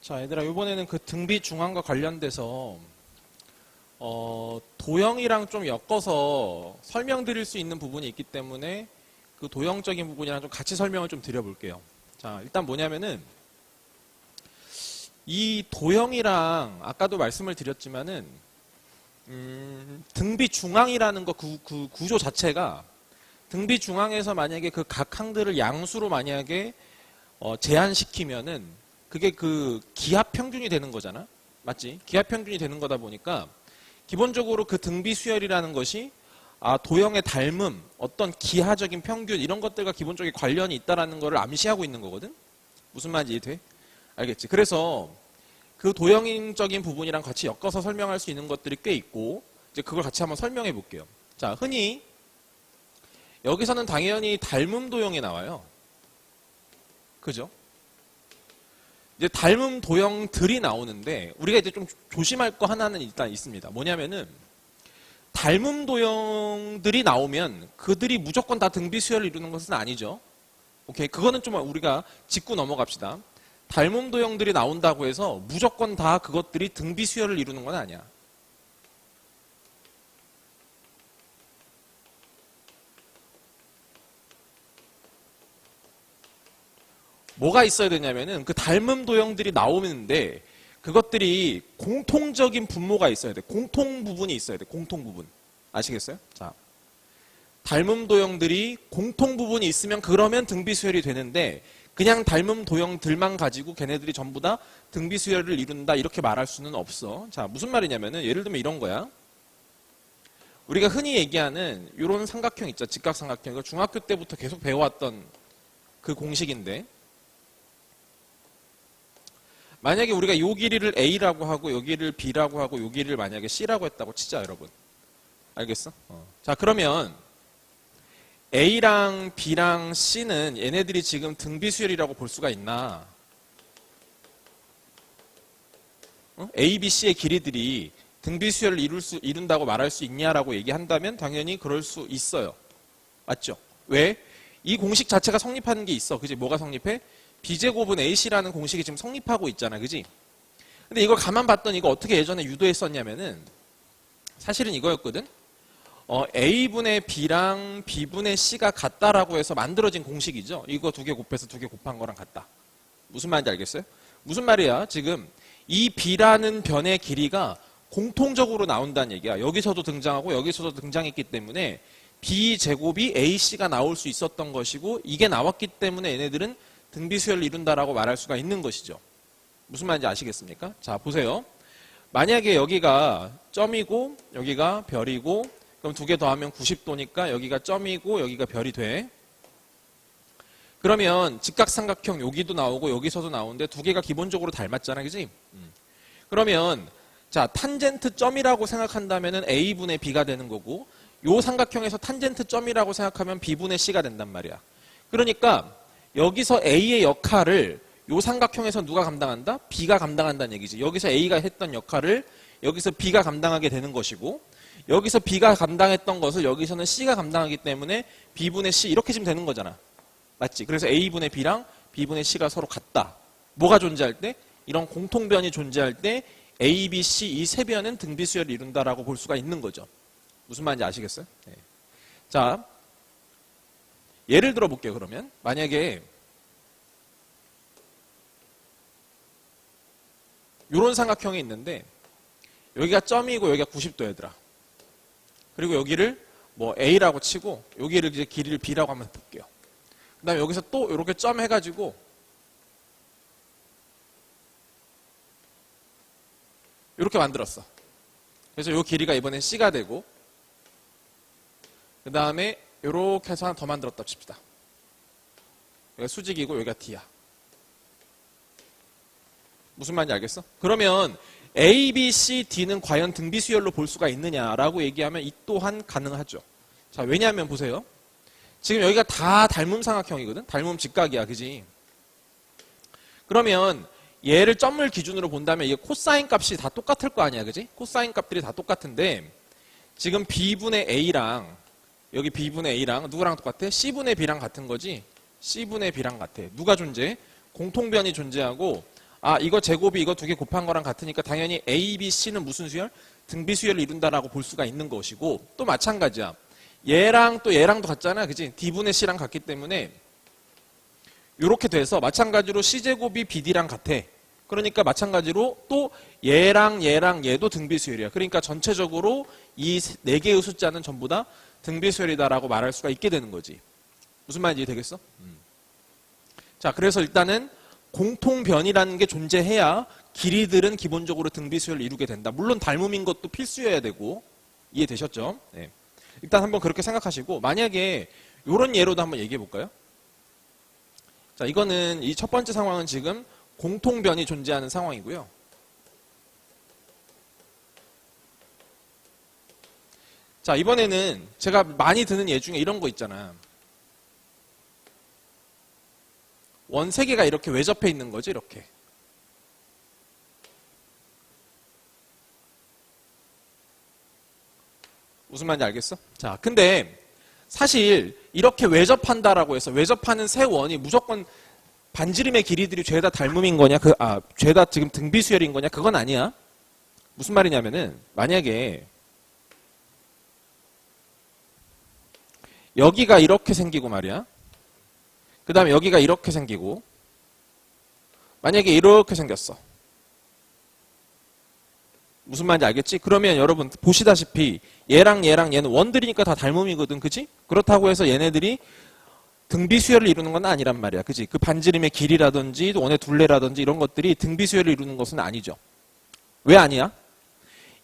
자, 얘들아, 이번에는 그 등비 중앙과 관련돼서 도형이랑 좀 엮어서 설명드릴 수 있는 부분이 있기 때문에 그 도형적인 부분이랑 좀 같이 설명을 좀 드려볼게요. 자, 일단 뭐냐면은 이 도형이랑 아까도 말씀을 드렸지만은 등비 중앙이라는 그 구조 자체가 등비 중앙에서 만약에 그 각 항들을 양수로 만약에 제한시키면은 그게 그 기하 평균이 되는 거잖아. 맞지? 기하 평균이 되는 거다 보니까 기본적으로 그 등비 수열이라는 것이 도형의 닮음, 어떤 기하적인 평균 이런 것들과 기본적인 관련이 있다라는 것을 암시하고 있는 거거든. 무슨 말인지 이해돼? 알겠지? 그래서 그 도형적인 부분이랑 같이 엮어서 설명할 수 있는 것들이 꽤 있고 이제 그걸 같이 한번 설명해 볼게요. 자, 흔히 여기서는 당연히 닮음 도형이 나와요. 그죠? 이제 닮음 도형들이 나오는데 우리가 이제 좀 조심할 거 하나는 일단 있습니다. 뭐냐면은 닮음 도형들이 나오면 그들이 무조건 다 등비 수열을 이루는 것은 아니죠. 오케이, 그거는 좀 우리가 짚고 넘어갑시다. 닮음 도형들이 나온다고 해서 무조건 다 그것들이 등비 수열을 이루는 건 아니야. 뭐가 있어야 되냐면은 그 닮음 도형들이 나오는데 그것들이 공통적인 분모가 있어야 돼. 공통 부분이 있어야 돼. 공통 부분. 아시겠어요? 자, 닮음 도형들이 공통 부분이 있으면 그러면 등비 수열이 되는데 그냥 닮음 도형들만 가지고 걔네들이 전부 다 등비 수열을 이룬다 이렇게 말할 수는 없어. 자, 무슨 말이냐면은 예를 들면 이런 거야. 우리가 흔히 얘기하는 이런 삼각형 있죠. 직각삼각형. 이거 중학교 때부터 계속 배워왔던 그 공식인데 만약에 우리가 요 길이를 A라고 하고 요 길이를 B라고 하고 요 길이를 만약에 C라고 했다고 치자, 여러분. 알겠어? 자, 그러면 A랑 B랑 C는 얘네들이 지금 등비수열이라고 볼 수가 있나? A, B, C의 길이들이 등비수열을 이룬다고 말할 수 있냐라고 얘기한다면 당연히 그럴 수 있어요. 맞죠? 왜? 이 공식 자체가 성립하는 게 있어. 그지? 뭐가 성립해? B제곱은 AC라는 공식이 지금 성립하고 있잖아. 그지? 근데 이걸 가만 봤더니 이거 어떻게 예전에 유도했었냐면은 사실은 이거였거든? A분의 B랑 B분의 C가 같다라고 해서 만들어진 공식이죠. 이거 두 개 곱해서 두 개 곱한 거랑 같다. 무슨 말인지 알겠어요? 무슨 말이야? 지금 이 B라는 변의 길이가 공통적으로 나온다는 얘기야. 여기서도 등장하고 여기서도 등장했기 때문에 B제곱이 AC가 나올 수 있었던 것이고 이게 나왔기 때문에 얘네들은 등비수열을 이룬다라고 말할 수가 있는 것이죠. 무슨 말인지 아시겠습니까? 자, 보세요. 만약에 여기가 점이고 여기가 별이고 그럼 두 개 더하면 90도니까 여기가 점이고 여기가 별이 돼. 그러면 직각삼각형 여기도 나오고 여기서도 나오는데 두 개가 기본적으로 닮았잖아. 그지? 그러면 자, 탄젠트 점이라고 생각한다면 A분의 B가 되는 거고 요 삼각형에서 탄젠트 점이라고 생각하면 B분의 C가 된단 말이야. 그러니까 여기서 A의 역할을 요 삼각형에서 누가 감당한다? B가 감당한다는 얘기지. 여기서 A가 했던 역할을 여기서 B가 감당하게 되는 것이고 여기서 B가 감당했던 것을 여기서는 C가 감당하기 때문에 B분의 C 이렇게 지금 되는 거잖아. 맞지? 그래서 A분의 B랑 B분의 C가 서로 같다. 뭐가 존재할 때? 이런 공통변이 존재할 때 A, B, C 이 세 변은 등비수열을 이룬다라고 볼 수가 있는 거죠. 무슨 말인지 아시겠어요? 네. 자, 예를 들어 볼게요. 그러면 만약에 이런 삼각형이 있는데 여기가 점이고 여기가 90도 얘들아. 그리고 여기를 뭐 A라고 치고 여기를 이제 길이를 B라고 한번 볼게요. 그 다음에 여기서 또 이렇게 점 해가지고 이렇게 만들었어. 그래서 이 길이가 이번엔 C가 되고 그 다음에 이렇게 해서 하나 더 만들었다 칩시다. 여기가 수직이고 여기가 D야. 무슨 말인지 알겠어? 그러면 A, B, C, D는 과연 등비수열로 볼 수가 있느냐라고 얘기하면 이 또한 가능하죠. 자, 왜냐하면 보세요. 지금 여기가 다 닮음 삼각형이거든? 닮음 직각이야. 그지? 그러면 얘를 점을 기준으로 본다면 이게 코사인 값이 다 똑같을 거 아니야. 그지? 코사인 값들이 다 똑같은데 지금 B분의 A랑 여기 B분의 A랑 누구랑 똑같아? C분의 B랑 같은 거지? C분의 B랑 같아. 누가 존재해? 공통변이 존재하고 아, 이거 제곱이 이거 두 개 곱한 거랑 같으니까 당연히 A, B, C는 무슨 수열? 등비 수열을 이룬다라고 볼 수가 있는 것이고, 또 마찬가지야. 얘랑 또 얘랑도 같잖아. 그지? D분의 C랑 같기 때문에 이렇게 돼서 마찬가지로 C제곱이 BD랑 같아. 그러니까 마찬가지로 또 얘랑 얘랑 얘도 등비 수열이야. 그러니까 전체적으로 이 네 개의 숫자는 전부 다 등비 수열이다라고 말할 수가 있게 되는 거지. 무슨 말인지 되겠어? 자, 그래서 일단은 공통변이라는 게 존재해야 길이들은 기본적으로 등비 수열을 이루게 된다. 물론 닮음인 것도 필수여야 되고. 이해되셨죠? 네. 일단 한번 그렇게 생각하시고, 만약에 이런 예로도 한번 얘기해 볼까요? 자, 이거는 이 첫 번째 상황은 지금 공통변이 존재하는 상황이고요. 자, 이번에는 제가 많이 드는 예 중에 이런 거 있잖아. 원 3개가 이렇게 외접해 있는 거지, 이렇게. 무슨 말인지 알겠어? 자, 근데 사실 이렇게 외접한다라고 해서 외접하는 세 원이 무조건 반지름의 길이들이 죄다 닮음인 거냐? 죄다 지금 등비수열인 거냐? 그건 아니야. 무슨 말이냐면은 만약에 여기가 이렇게 생기고 말이야. 그 다음에 여기가 이렇게 생기고 만약에 이렇게 생겼어. 무슨 말인지 알겠지? 그러면 여러분 보시다시피 얘랑 얘랑 얘는 원들이니까 다 닮음이거든. 그치? 그렇다고 해서 얘네들이 등비수열을 이루는 건 아니란 말이야. 그치? 그 반지름의 길이라든지 원의 둘레라든지 이런 것들이 등비수열을 이루는 것은 아니죠. 왜 아니야?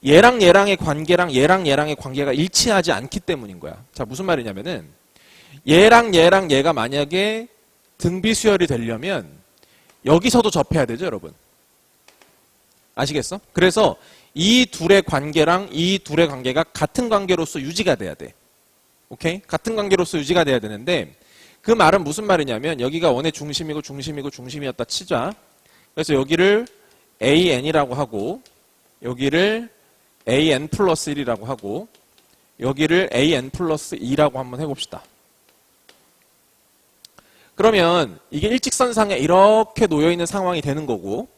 얘랑 얘랑의 관계랑 얘랑 얘랑의 관계가 일치하지 않기 때문인 거야. 자, 무슨 말이냐면은 얘랑 얘랑 얘가 만약에 등비수열이 되려면 여기서도 접해야 되죠, 여러분. 아시겠어? 그래서 이 둘의 관계랑 이 둘의 관계가 같은 관계로서 유지가 돼야 돼. 오케이? 같은 관계로서 유지가 돼야 되는데 그 말은 무슨 말이냐면 여기가 원의 중심이고 중심이고 중심이었다 치자. 그래서 여기를 AN이라고 하고 여기를 AN 플러스 1이라고 하고 여기를 AN 플러스 2라고 한번 해봅시다. 그러면 이게 일직선상에 이렇게 놓여있는 상황이 되는 거고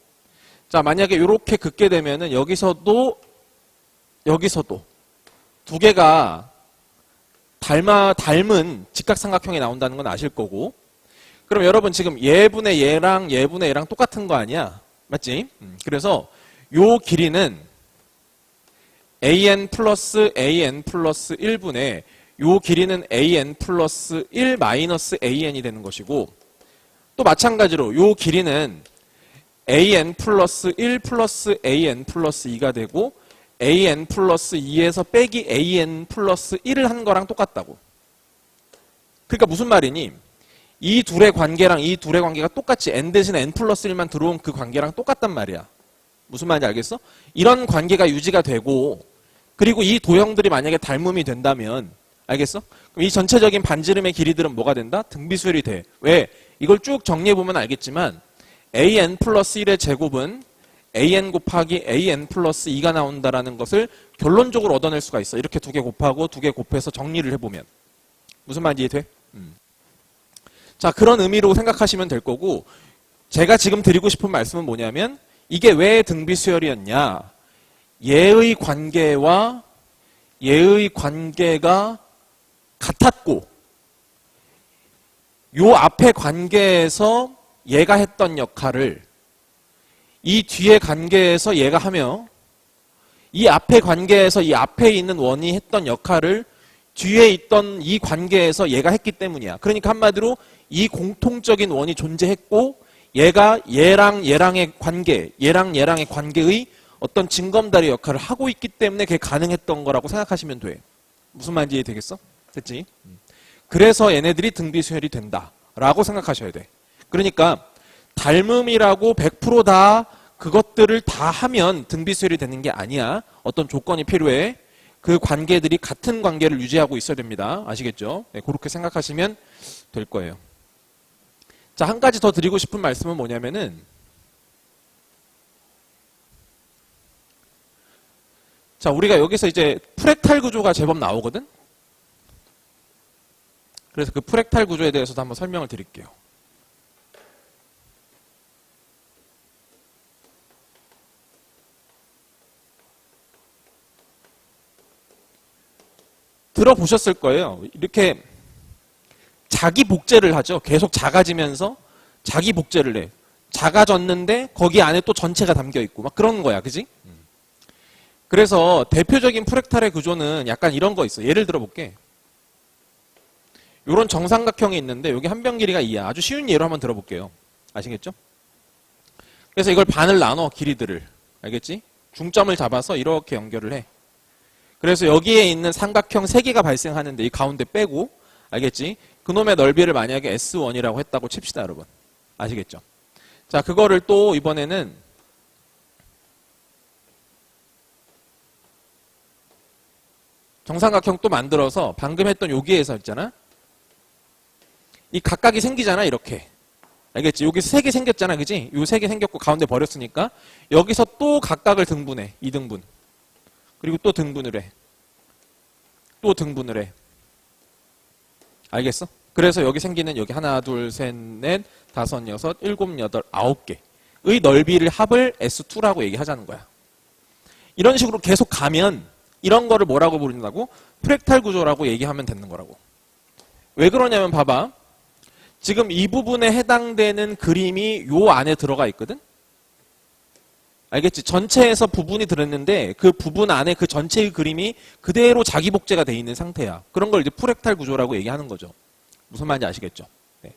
자, 만약에 이렇게 긋게 되면은 여기서도 두 개가 닮은 직각삼각형이 나온다는 건 아실 거고 그럼 여러분 지금 얘분의 얘랑 얘분의 얘랑 똑같은 거 아니야? 맞지? 그래서 요 길이는 AN 플러스 1분의 요 길이는 AN 플러스 1 마이너스 AN이 되는 것이고 또 마찬가지로 요 길이는 AN 플러스 1 플러스 AN 플러스 2가 되고 AN 플러스 2에서 빼기 AN 플러스 1을 한 거랑 똑같다고. 그러니까 무슨 말이니? 이 둘의 관계랑 이 둘의 관계가 똑같이 N 대신에 N 플러스 1만 들어온 그 관계랑 똑같단 말이야. 무슨 말인지 알겠어? 이런 관계가 유지가 되고 그리고 이 도형들이 만약에 닮음이 된다면 알겠어? 그럼 이 전체적인 반지름의 길이들은 뭐가 된다? 등비수열이 돼. 왜? 이걸 쭉 정리해보면 알겠지만 AN 플러스 1의 제곱은 AN 곱하기 AN 플러스 2가 나온다라는 것을 결론적으로 얻어낼 수가 있어. 이렇게 두 개 곱하고 두 개 곱해서 정리를 해보면. 무슨 말인지 이해돼? 자, 그런 의미로 생각하시면 될 거고 제가 지금 드리고 싶은 말씀은 뭐냐면 이게 왜 등비수열이었냐. 얘의 관계와 얘의 관계가 같았고 요 앞의 관계에서 얘가 했던 역할을 이 뒤의 관계에서 얘가 하며 이 앞의 관계에서 이 앞에 있는 원이 했던 역할을 뒤에 있던 이 관계에서 얘가 했기 때문이야. 그러니까 한마디로 이 공통적인 원이 존재했고 얘가 얘랑 얘랑의 관계의 어떤 징검다리 역할을 하고 있기 때문에 그게 가능했던 거라고 생각하시면 돼. 무슨 말인지 되겠어? 됐지? 그래서 얘네들이 등비수열이 된다라고 생각하셔야 돼. 그러니까 닮음이라고 100% 그것들을 다 하면 등비수열이 되는 게 아니야. 어떤 조건이 필요해. 그 관계들이 같은 관계를 유지하고 있어야 됩니다. 아시겠죠? 네, 그렇게 생각하시면 될 거예요. 자, 한 가지 더 드리고 싶은 말씀은 뭐냐면은 자, 우리가 여기서 이제 프랙탈 구조가 제법 나오거든? 그래서 그 프랙탈 구조에 대해서도 한번 설명을 드릴게요. 들어보셨을 거예요. 이렇게 자기 복제를 하죠. 계속 작아지면서 자기 복제를 해. 작아졌는데 거기 안에 또 전체가 담겨 있고 막 그런 거야. 그지? 그래서 대표적인 프랙탈의 구조는 약간 이런 거 있어. 예를 들어 볼게. 요런 정삼각형이 있는데 여기 한 변 길이가 2야. 아주 쉬운 예로 한번 들어볼게요. 아시겠죠? 그래서 이걸 반을 나눠 길이들을. 알겠지? 중점을 잡아서 이렇게 연결을 해. 그래서 여기에 있는 삼각형 3개가 발생하는데 이 가운데 빼고 알겠지? 그놈의 넓이를 만약에 S1이라고 했다고 칩시다, 여러분. 아시겠죠? 자, 그거를 또 이번에는 정삼각형 또 만들어서 방금 했던 여기에서 있잖아? 이 각각이 생기잖아, 이렇게. 알겠지? 여기 3개 생겼잖아, 그지? 요 3개 생겼고 가운데 버렸으니까 여기서 또 각각을 등분해. 2등분. 그리고 또 등분을 해. 또 등분을 해. 알겠어? 그래서 여기 생기는 여기 하나, 둘, 셋, 넷, 다섯, 여섯, 일곱, 여덟, 9개의 넓이를 합을 S2라고 얘기하자는 거야. 이런 식으로 계속 가면 이런 거를 뭐라고 부른다고? 프랙탈 구조라고 얘기하면 되는 거라고. 왜 그러냐면 봐봐. 지금 이 부분에 해당되는 그림이 요 안에 들어가 있거든? 알겠지? 전체에서 부분이 들었는데 그 부분 안에 그 전체의 그림이 그대로 자기 복제가 돼 있는 상태야. 그런 걸 이제 프랙탈 구조라고 얘기하는 거죠. 무슨 말인지 아시겠죠? 네.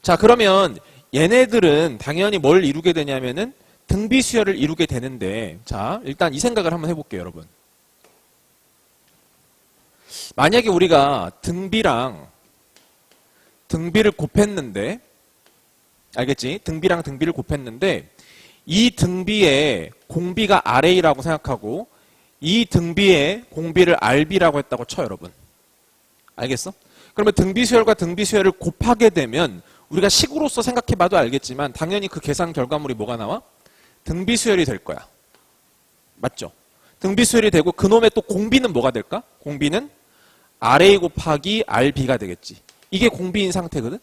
자, 그러면 얘네들은 당연히 뭘 이루게 되냐면은 등비수열을 이루게 되는데, 자, 일단 이 생각을 한번 해볼게요, 여러분. 만약에 우리가 등비랑 등비를 곱했는데, 알겠지? 등비랑 등비를 곱했는데, 이 등비의 공비가 RA라고 생각하고, 이 등비의 공비를 RB라고 했다고 쳐, 여러분. 알겠어? 그러면 등비수열과 등비수열을 곱하게 되면, 우리가 식으로서 생각해봐도 알겠지만, 당연히 그 계산 결과물이 뭐가 나와? 등비수열이 될 거야. 맞죠? 등비수열이 되고 그놈의 또 공비는 뭐가 될까? 공비는 RA 곱하기 RB가 되겠지. 이게 공비인 상태거든?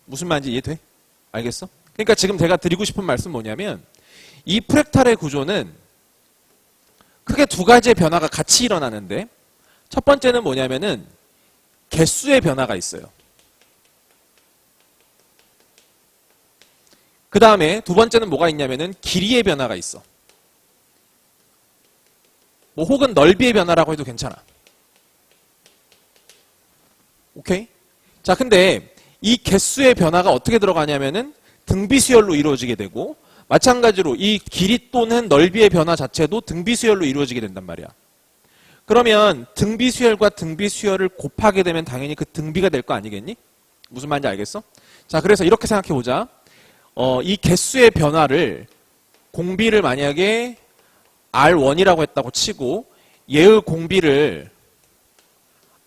무슨 말인지 이해돼? 알겠어? 그러니까 지금 제가 드리고 싶은 말씀 뭐냐면 이 프랙탈의 구조는 크게 2가지의 변화가 같이 일어나는데 첫 번째는 뭐냐면은 개수의 변화가 있어요. 그 다음에 2번째는 뭐가 있냐면은 길이의 변화가 있어. 뭐 혹은 넓이의 변화라고 해도 괜찮아. 오케이? 자, 근데 이 개수의 변화가 어떻게 들어가냐면은 등비수열로 이루어지게 되고 마찬가지로 이 길이 또는 넓이의 변화 자체도 등비수열로 이루어지게 된단 말이야. 그러면 등비수열과 등비수열을 곱하게 되면 당연히 그 등비가 될 거 아니겠니? 무슨 말인지 알겠어? 자, 그래서 이렇게 생각해 보자. 이 개수의 변화를 공비를 만약에 R1이라고 했다고 치고 얘의 공비를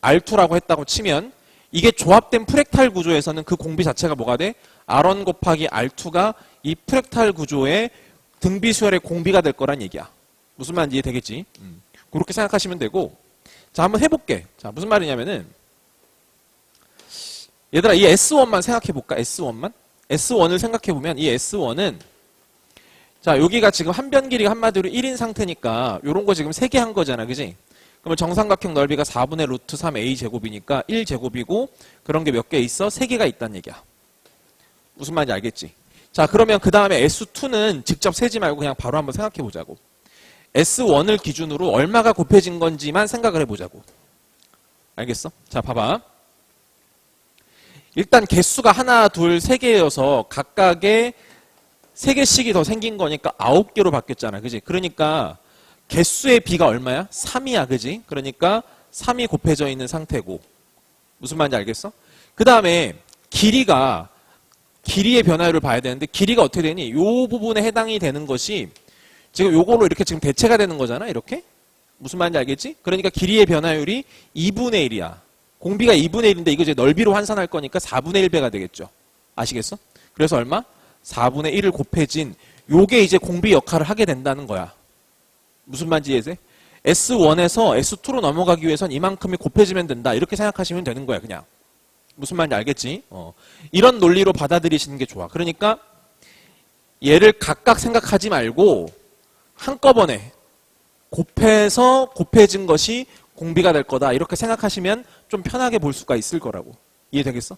R2라고 했다고 치면 이게 조합된 프랙탈 구조에서는 그 공비 자체가 뭐가 돼? R1 곱하기 R2가 이 프랙탈 구조의 등비수열의 공비가 될 거란 얘기야. 무슨 말인지 이해되겠지? 그렇게 생각하시면 되고 자, 한번 해볼게. 자, 무슨 말이냐면은 얘들아 이 S1만 생각해볼까? S1만? S1을 생각해보면 이 S1은 자, 여기가 지금 한 변 길이가 한마디로 1인 상태니까 요런 거 지금 3개 한 거잖아. 그지? 그러면 정삼각형 넓이가 4분의 루트 3a 제곱이니까 1제곱이고 그런 게 몇 개 있어? 3개가 있다는 얘기야. 무슨 말인지 알겠지? 자, 그러면 그 다음에 S2는 직접 세지 말고 그냥 바로 한번 생각해 보자고. S1을 기준으로 얼마가 곱해진 건지만 생각을 해보자고. 알겠어? 자, 봐봐. 일단 개수가 하나, 둘, 3개여서 각각의 3개씩이 더 생긴 거니까 9개로 바뀌었잖아. 그지? 그러니까 개수의 비가 얼마야? 3이야. 그지? 그러니까 3이 곱해져 있는 상태고. 무슨 말인지 알겠어? 그 다음에 길이의 변화율을 봐야 되는데 길이가 어떻게 되니? 요 부분에 해당이 되는 것이 지금 요걸로 이렇게 지금 대체가 되는 거잖아. 이렇게? 무슨 말인지 알겠지? 그러니까 길이의 변화율이 2분의 1이야. 공비가 2분의 1인데 이거 이제 넓이로 환산할 거니까 4분의 1배가 되겠죠. 아시겠어? 그래서 얼마? 4분의 1을 곱해진 요게 이제 공비 역할을 하게 된다는 거야. 무슨 말인지 이해돼? S1에서 S2로 넘어가기 위해선 이만큼이 곱해지면 된다. 이렇게 생각하시면 되는 거야, 그냥. 무슨 말인지 알겠지? 이런 논리로 받아들이시는 게 좋아. 그러니까 얘를 각각 생각하지 말고 한꺼번에 곱해서 곱해진 것이 공비가 될 거다. 이렇게 생각하시면 좀 편하게 볼 수가 있을 거라고. 이해되겠어?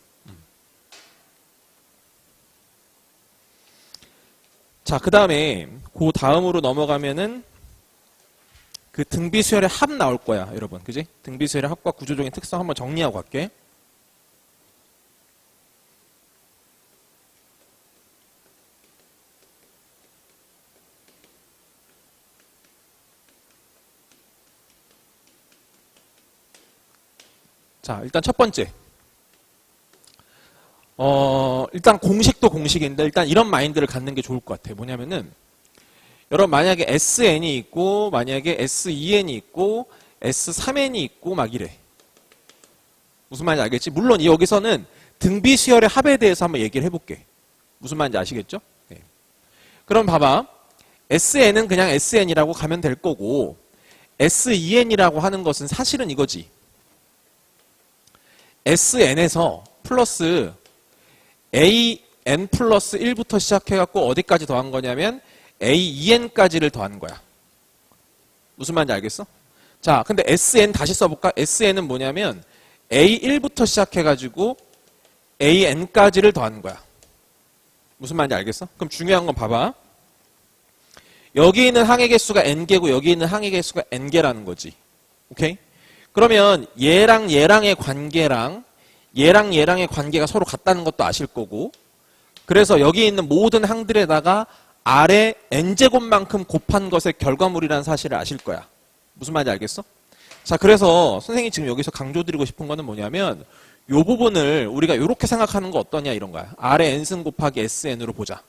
자, 그 다음에 그 다음으로 넘어가면은 그 등비수열의 합 나올 거야, 여러분. 그지? 등비수열의 합과 구조적인 특성 한번 정리하고 갈게. 자, 일단 첫 번째. 일단 공식도 공식인데 일단 이런 마인드를 갖는 게 좋을 것 같아. 뭐냐면은 여러분 만약에 SN이 있고 만약에 SEN이 있고 S3N이 있고 막 이래. 무슨 말인지 알겠지? 물론 여기서는 등비수열의 합에 대해서 한번 얘기를 해볼게. 무슨 말인지 아시겠죠? 네. 그럼 봐봐. SN은 그냥 SN이라고 가면 될 거고 SEN이라고 하는 것은 사실은 이거지. SN에서 플러스 AN 플러스 1부터 시작해갖고 어디까지 더한 거냐면 AEN까지를 더한 거야. 무슨 말인지 알겠어? 자, 근데 SN 다시 써볼까? SN은 뭐냐면 A1부터 시작해가지고 AN까지를 더한 거야. 무슨 말인지 알겠어? 그럼 중요한 건 봐봐. 여기 있는 항의 개수가 N개고 여기 있는 항의 개수가 N개라는 거지. 오케이? 그러면 얘랑 얘랑의 관계랑 얘랑의 관계가 서로 같다는 것도 아실 거고 그래서 여기 있는 모든 항들에다가 아래 n제곱만큼 곱한 것의 결과물이라는 사실을 아실 거야. 무슨 말인지 알겠어? 자, 그래서 선생님이 지금 여기서 강조드리고 싶은 거는 뭐냐면 이 부분을 우리가 이렇게 생각하는 거 어떠냐 이런 거야. 아래 n승 곱하기 sn으로 보자.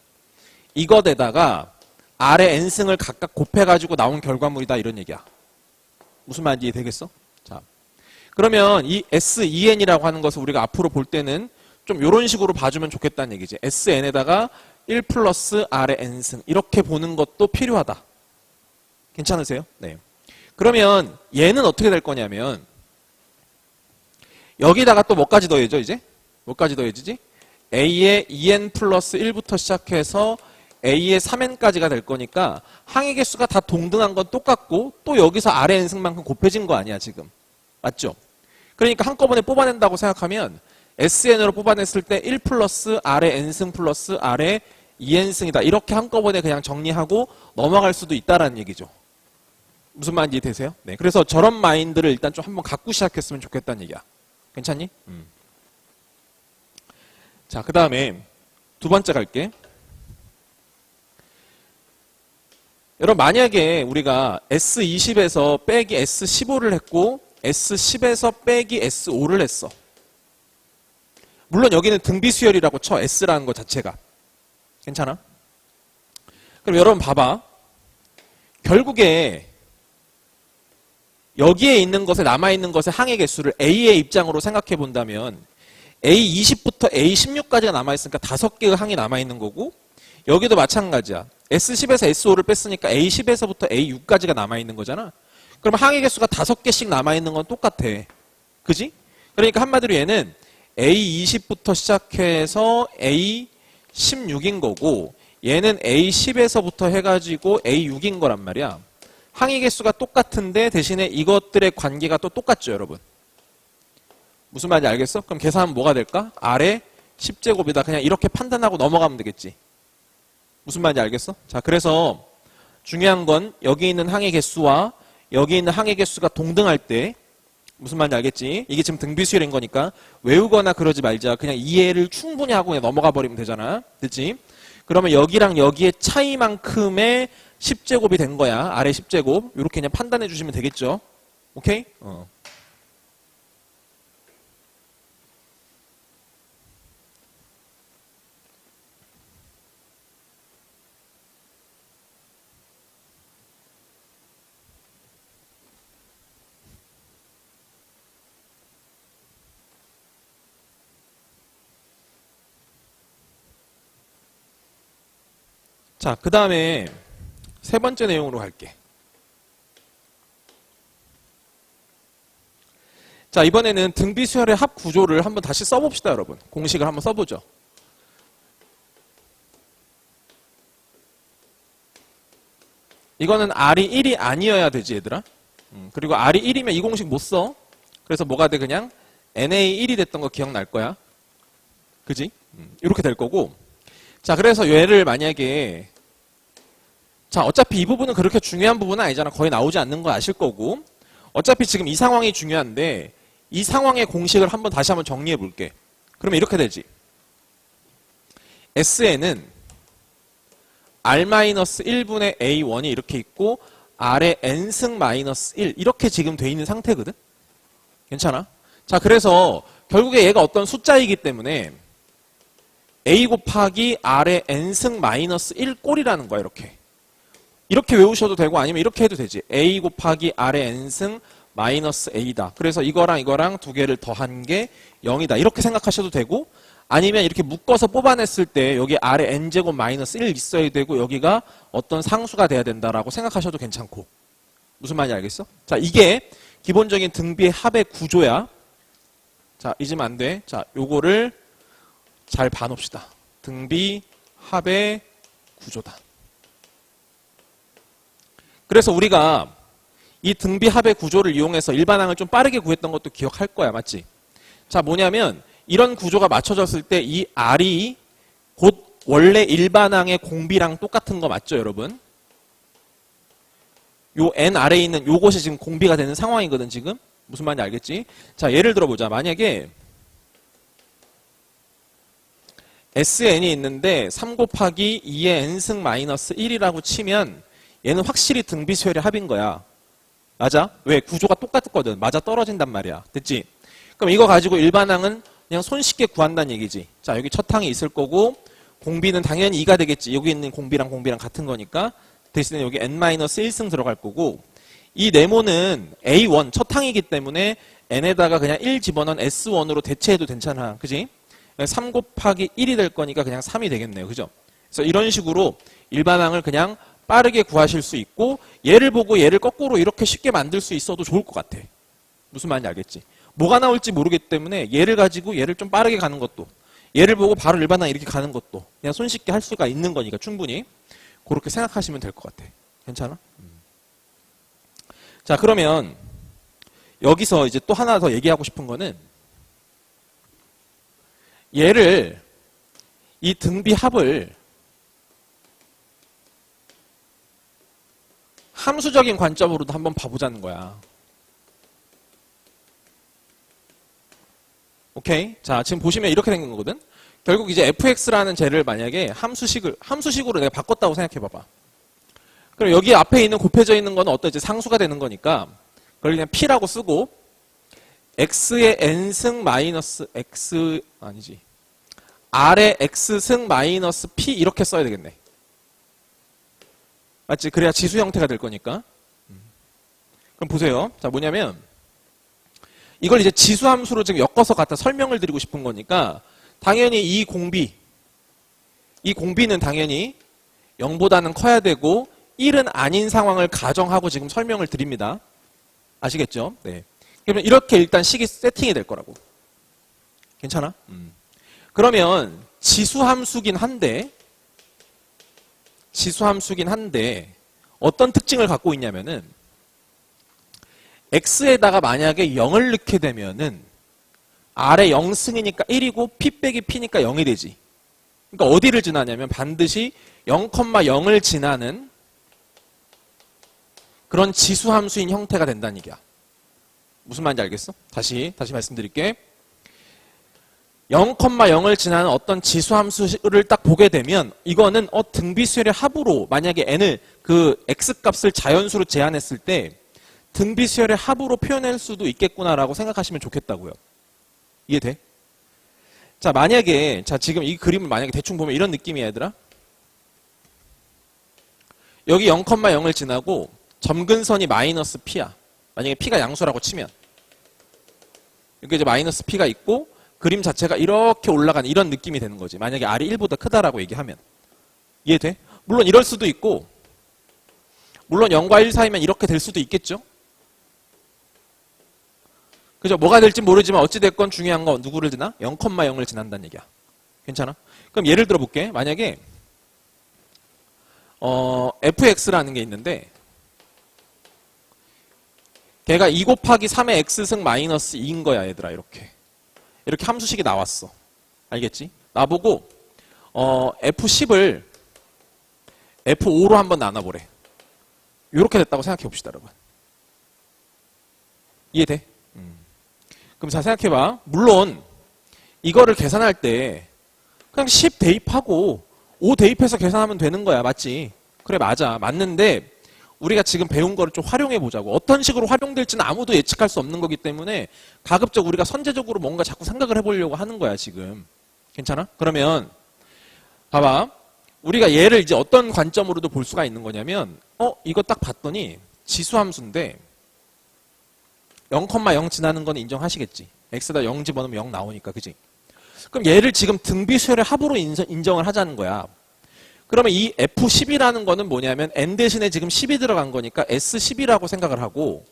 이것에다가 아래 n승을 각각 곱해가지고 나온 결과물이다 이런 얘기야. 무슨 말인지 되겠어? 자, 그러면 이 SEN이라고 하는 것을 우리가 앞으로 볼 때는 좀 이런 식으로 봐주면 좋겠다는 얘기지. SN에다가 1 플러스 R의 N승 이렇게 보는 것도 필요하다. 괜찮으세요? 네. 그러면 얘는 어떻게 될 거냐면 여기다가 또 뭐까지 더해져 이제? 뭐까지 더해지지? A의 2N 플러스 1부터 시작해서 A의 3N까지가 될 거니까 항의 개수가 다 동등한 건 똑같고 또 여기서 R의 N승만큼 곱해진 거 아니야 지금. 맞죠? 그러니까 한꺼번에 뽑아낸다고 생각하면 SN으로 뽑아냈을 때 1 플러스 R의 N승 플러스 R의 2N승이다. 이렇게 한꺼번에 그냥 정리하고 넘어갈 수도 있다라는 얘기죠. 무슨 말인지 되세요? 네. 그래서 저런 마인드를 일단 좀 한번 갖고 시작했으면 좋겠다는 얘기야. 괜찮니? 자, 그 다음에 두 번째 갈게. 여러분 만약에 우리가 S20에서 빼기 S15를 했고 S10에서 빼기 S5를 했어. 물론 여기는 등비수열이라고 쳐. S라는 것 자체가. 괜찮아? 그럼 여러분 봐봐. 결국에 여기에 있는 것에 남아있는 것의 항의 개수를 A의 입장으로 생각해 본다면 A20부터 A16까지가 남아있으니까 5개의 항이 남아있는 거고 여기도 마찬가지야. S10에서 S5를 뺐으니까 A10에서부터 A6까지가 남아있는 거잖아. 그럼 항의 개수가 5개씩 남아있는 건 똑같아. 그지? 그러니까 한마디로 얘는 A20부터 시작해서 A16인 거고 얘는 A10에서부터 해가지고 A6인 거란 말이야. 항의 개수가 똑같은데 대신에 이것들의 관계가 또 똑같죠, 여러분. 무슨 말인지 알겠어? 그럼 계산하면 뭐가 될까? 아래 10제곱이다. 그냥 이렇게 판단하고 넘어가면 되겠지. 무슨 말인지 알겠어? 자, 그래서 중요한 건 여기 있는 항의 개수와 여기 있는 항의 개수가 동등할 때 무슨 말인지 알겠지? 이게 지금 등비수열인 거니까 외우거나 그러지 말자. 그냥 이해를 충분히 하고 그냥 넘어가 버리면 되잖아. 됐지? 그러면 여기랑 여기의 차이만큼의 10제곱이 된 거야. 아래 10제곱. 이렇게 그냥 판단해 주시면 되겠죠? 오케이? 자, 그 다음에 세 번째 내용으로 갈게. 자, 이번에는 등비수열의 합 구조를 한번 다시 써봅시다, 여러분. 공식을 한번 써보죠. 이거는 R이 1이 아니어야 되지, 얘들아. 그리고 R이 1이면 이 공식 못 써. 그래서 뭐가 돼? 그냥 NA 1이 됐던 거 기억날 거야. 그지? 이렇게 될 거고. 자, 그래서 얘를 만약에 자, 어차피 이 부분은 그렇게 중요한 부분은 아니잖아. 거의 나오지 않는 거 아실 거고. 어차피 지금 이 상황이 중요한데 이 상황의 공식을 다시 한번 정리해 볼게. 그러면 이렇게 되지. SN은 R-1분의 A1이 이렇게 있고 R의 N승 마이너스 1 이렇게 지금 돼 있는 상태거든. 괜찮아? 자, 그래서 결국에 얘가 어떤 숫자이기 때문에 A 곱하기 R의 N승 마이너스 1 꼴이라는 거야. 이렇게 외우셔도 되고 아니면 이렇게 해도 되지. A 곱하기 R의 N승 마이너스 A다. 그래서 이거랑 두 개를 더한 게 0이다. 이렇게 생각하셔도 되고 아니면 이렇게 묶어서 뽑아냈을 때 여기 R의 N제곱 마이너스 1 있어야 되고 여기가 어떤 상수가 돼야 된다라고 생각하셔도 괜찮고. 무슨 말인지 알겠어? 자, 이게 기본적인 등비의 합의 구조야. 자, 잊으면 안 돼. 자, 요거를 잘 봐놓읍시다. 등비 합의 구조다. 그래서 우리가 이 등비 합의 구조를 이용해서 일반항을 좀 빠르게 구했던 것도 기억할 거야. 맞지? 자, 뭐냐면 이런 구조가 맞춰졌을 때 이 R이 곧 원래 일반항의 공비랑 똑같은 거 맞죠, 여러분? 요 N 아래에 있는 요것이 지금 공비가 되는 상황이거든, 지금. 무슨 말인지 알겠지? 자, 예를 들어보자. 만약에 SN이 있는데 3 곱하기 2의 N승 마이너스 1이라고 치면 얘는 확실히 등비수열의 합인 거야. 맞아? 왜? 구조가 똑같거든. 맞아 떨어진단 말이야. 됐지? 그럼 이거 가지고 일반항은 그냥 손쉽게 구한다는 얘기지. 자, 여기 첫 항이 있을 거고 공비는 당연히 2가 되겠지. 여기 있는 공비랑 같은 거니까 대신에 여기 n-1승 들어갈 거고 이 네모는 A1 첫 항이기 때문에 n에다가 그냥 1 집어넣은 S1으로 대체해도 괜찮아. 그지? 3 곱하기 1이 될 거니까 그냥 3이 되겠네요. 그죠? 그래서 이런 식으로 일반항을 그냥 빠르게 구하실 수 있고 얘를 보고 얘를 거꾸로 이렇게 쉽게 만들 수 있어도 좋을 것 같아. 무슨 말인지 알겠지? 뭐가 나올지 모르기 때문에 얘를 가지고 얘를 좀 빠르게 가는 것도 얘를 보고 바로 일반항 이렇게 가는 것도 그냥 손쉽게 할 수가 있는 거니까 충분히 그렇게 생각하시면 될 것 같아. 괜찮아? 자, 그러면 여기서 이제 또 하나 더 얘기하고 싶은 거는 얘를 이 등비 합을 함수적인 관점으로도 한번 봐보자는 거야. 오케이? 자, 지금 보시면 이렇게 생긴 거거든? 결국 이제 fx라는 쟤를 만약에 함수식으로 내가 바꿨다고 생각해봐봐. 그럼 여기 앞에 있는 곱해져 있는 거는 어떤 이제 상수가 되는 거니까 그걸 그냥 p라고 쓰고 x의 n승 마이너스 x 아니지 r의 x승 마이너스 p 이렇게 써야 되겠네. 맞지? 그래야 지수 형태가 될 거니까. 그럼 보세요. 자, 뭐냐면 이걸 이제 지수함수로 지금 엮어서 갖다 설명을 드리고 싶은 거니까 당연히 이 공비는 당연히 0보다는 커야 되고 1은 아닌 상황을 가정하고 지금 설명을 드립니다. 아시겠죠? 네. 그러면 이렇게 일단 식이 세팅이 될 거라고. 괜찮아? 그러면 지수함수긴 한데 어떤 특징을 갖고 있냐면은 x에다가 만약에 0을 넣게 되면은 r의 0승이니까 1이고 p 빼기 p니까 0이 되지. 그러니까 어디를 지나냐면 반드시 0,0을 지나는 그런 지수함수인 형태가 된다는 얘기야. 무슨 말인지 알겠어? 다시 말씀드릴게. 0,0을 지나는 어떤 지수함수를 딱 보게 되면 이거는 등비수열의 합으로 만약에 n을 그 x값을 자연수로 제한했을 때 등비수열의 합으로 표현할 수도 있겠구나라고 생각하시면 좋겠다고요. 이해돼? 자, 만약에 지금 이 그림을 만약에 대충 보면 이런 느낌이야, 얘들아. 여기 0,0을 지나고 점근선이 마이너스 p야. 만약에 p가 양수라고 치면 여기 이제 마이너스 p가 있고 그림 자체가 이렇게 올라가는 이런 느낌이 되는 거지. 만약에 r이 1보다 크다라고 얘기하면. 이해돼? 물론 이럴 수도 있고 물론 0과 1 사이면 이렇게 될 수도 있겠죠? 그죠? 뭐가 될지 모르지만 어찌됐건 중요한 건 누구를 지나? 0,0을 지난다는 얘기야. 괜찮아? 그럼 예를 들어 볼게. 만약에 fx라는 게 있는데 걔가 2 곱하기 3의 x승 마이너스 2인 거야, 얘들아. 이렇게 함수식이 나왔어. 알겠지? 나보고 F10을 F5로 한번 나눠보래. 이렇게 됐다고 생각해 봅시다, 여러분. 이해돼? 그럼 잘 생각해봐. 물론 이거를 계산할 때 그냥 10 대입하고 5 대입해서 계산하면 되는 거야. 맞지? 그래, 맞아. 맞는데 우리가 지금 배운 거를 좀 활용해 보자고. 어떤 식으로 활용될지는 아무도 예측할 수 없는 거기 때문에 가급적 우리가 선제적으로 뭔가 자꾸 생각을 해보려고 하는 거야, 지금. 괜찮아? 그러면 봐봐. 우리가 얘를 이제 어떤 관점으로도 볼 수가 있는 거냐면 이거 딱 봤더니 지수함수인데 0,0 지나는 건 인정하시겠지. x에다 0 집어넣으면 0 나오니까, 그지? 그럼 얘를 지금 등비수열의 합으로 인정을 하자는 거야. 그러면 이 F10이라는 거는 뭐냐면 n 대신에 지금 10이 들어간 거니까 S10이라고 생각을 하고,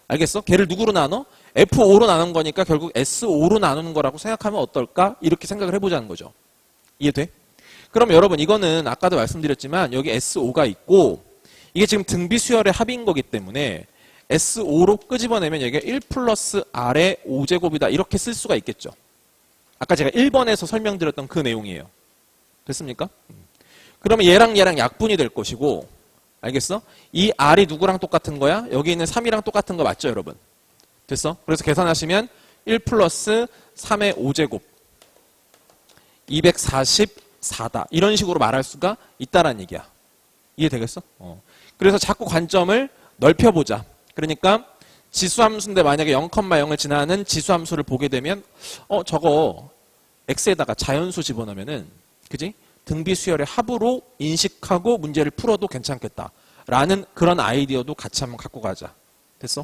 알겠어? 걔를 누구로 나눠? F5로 나눈 거니까 결국 S5로 나누는 거라고 생각하면 어떨까? 이렇게 생각을 해보자는 거죠. 이해돼? 그럼 여러분, 이거는 아까도 말씀드렸지만 여기 S5가 있고 이게 지금 등비수열의 합인 거기 때문에 S5로 끄집어내면 여기가 1 플러스 R의 5제곱이다. 이렇게 쓸 수가 있겠죠. 아까 제가 1번에서 설명드렸던 그 내용이에요. 됐습니까? 그러면 얘랑 약분이 될 것이고, 알겠어? 이 R이 누구랑 똑같은 거야? 여기 있는 3이랑 똑같은 거 맞죠, 여러분? 됐어? 그래서 계산하시면 1 플러스 3의 5제곱 244다. 이런 식으로 말할 수가 있다라는 얘기야. 이해되겠어? 그래서 자꾸 관점을 넓혀보자. 그러니까 지수함수인데 만약에 0,0을 지나는 지수함수를 보게 되면 저거 x에다가 자연수 집어넣으면은, 그지? 등비수열의 합으로 인식하고 문제를 풀어도 괜찮겠다 라는 그런 아이디어도 같이 한번 갖고 가자. 됐어?